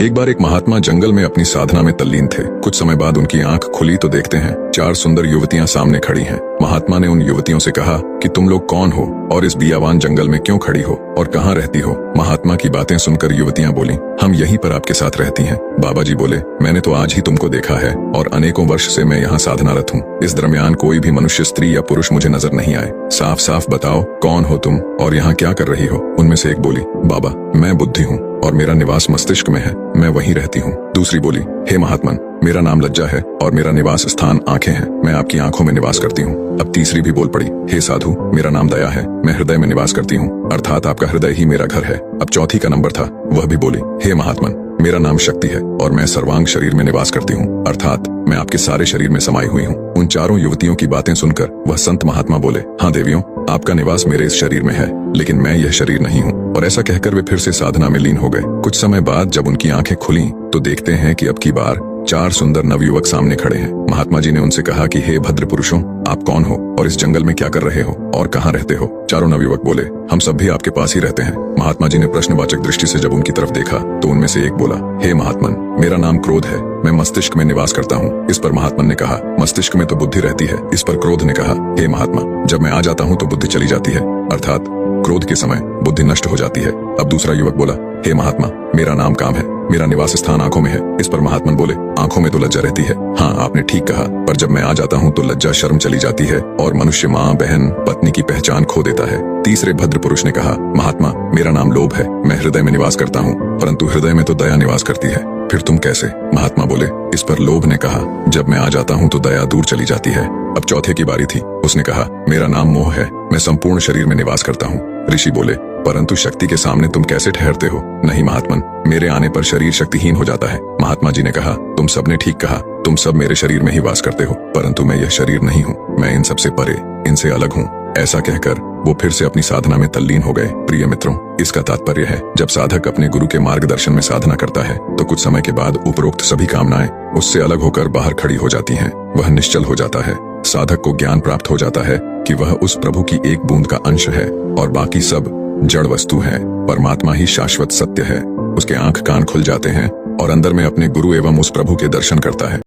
एक बार एक महात्मा जंगल में अपनी साधना में तल्लीन थे। कुछ समय बाद उनकी आंख खुली तो देखते हैं 4 सुंदर युवतियां सामने खड़ी हैं। महात्मा ने उन युवतियों से कहा कि तुम लोग कौन हो और इस बियावान जंगल में क्यों खड़ी हो और कहाँ रहती हो। महात्मा की बातें सुनकर युवतियां बोली, हम यहीं पर आपके साथ रहती हैं। बाबा जी बोले, मैंने तो आज ही तुमको देखा है और अनेकों वर्ष से मैं यहाँ साधनारत हूँ। इस दरमियान कोई भी मनुष्य, स्त्री या पुरुष मुझे नजर नहीं आए। साफ साफ बताओ कौन हो तुम और यहाँ क्या कर रही हो। उनमें से एक बोली, बाबा मैं बुद्धि हूँ और मेरा निवास मस्तिष्क में है, मैं वहीं रहती हूँ। दूसरी बोली, हे महात्मन, मेरा नाम लज्जा है और मेरा निवास स्थान आंखें हैं, मैं आपकी आंखों में निवास करती हूँ। अब तीसरी भी बोल पड़ी, हे साधु, मेरा नाम दया है, मैं हृदय में निवास करती हूँ, अर्थात आपका हृदय ही मेरा घर है। अब चौथी का नंबर था, वह भी बोली, हे महात्मन, मेरा नाम शक्ति है और मैं सर्वांग शरीर में निवास करती हूँ, अर्थात मैं आपके सारे शरीर में समाई हुई हूँ। उन चारों युवतियों की बातें सुनकर वह संत महात्मा बोले, हाँ देवियों, आपका निवास मेरे इस शरीर में है, लेकिन मैं यह शरीर नहीं हूँ। और ऐसा कहकर वे फिर से साधना में लीन हो गए। कुछ समय बाद जब उनकी आंखें खुली तो देखते हैं कि अब की बार 4 सुंदर नवयुवक सामने खड़े हैं। महात्मा जी ने उनसे कहा कि हे भद्र पुरुषों, आप कौन हो और इस जंगल में क्या कर रहे हो और कहाँ रहते हो। चारों नवयुवक बोले, हम सब भी आपके पास ही रहते हैं। महात्मा जी ने प्रश्नवाचक दृष्टि से जब उनकी तरफ देखा तो उनमें से एक बोला, हे महात्मन, मेरा नाम क्रोध है, मैं मस्तिष्क में निवास करता हूँ। इस पर महात्मन ने कहा, मस्तिष्क में तो बुद्धि रहती है। इस पर क्रोध ने कहा, हे महात्मा, जब मैं आ जाता हूँ तो बुद्धि चली जाती है, अर्थात क्रोध के समय बुद्धि नष्ट हो जाती है। अब दूसरा युवक बोला, हे महात्मा, मेरा नाम काम है, मेरा निवास स्थान आंखों में है। इस पर महात्मन बोले, आंखों में तो लज्जा रहती है। हाँ, आपने ठीक कहा, पर जब मैं आ जाता हूँ तो लज्जा शर्म चली जाती है और मनुष्य माँ, बहन, पत्नी की पहचान खो देता है। तीसरे भद्र पुरुष ने कहा, महात्मा, मेरा नाम लोभ है, मैं हृदय में निवास करता हूँ, परंतु हृदय में तो दया निवास करती है। फिर तुम कैसे। महात्मा बोले। इस पर लोभ ने कहा, जब मैं आ जाता हूँ तो दया दूर चली जाती है। अब चौथे की बारी थी। उसने कहा, मेरा नाम मोह है, मैं संपूर्ण शरीर में निवास करता हूँ। ऋषि बोले, परंतु शक्ति के सामने तुम कैसे ठहरते हो। नहीं महात्मन, मेरे आने पर शरीर शक्तिहीन हो जाता है। महात्मा जी ने कहा, तुम सबने ठीक कहा, तुम सब मेरे शरीर में ही वास करते हो, परंतु मैं यह शरीर नहीं हूँ, मैं इन सबसे परे, इनसे अलग हूँ। ऐसा कहकर वो फिर से अपनी साधना में तल्लीन हो गए। प्रिय मित्रों, इसका तात्पर्य है, जब साधक अपने गुरु के मार्गदर्शन में साधना करता है तो कुछ समय के बाद उपरोक्त सभी कामनाएं उससे अलग होकर बाहर खड़ी हो जाती हैं। वह निश्चल हो जाता है। साधक को ज्ञान प्राप्त हो जाता है कि वह उस प्रभु की एक बूंद का अंश है और बाकी सब जड़ वस्तु है। परमात्मा ही शाश्वत सत्य है। उसके आंख कान खुल जाते हैं और अंदर में अपने गुरु एवं उस प्रभु के दर्शन करता है।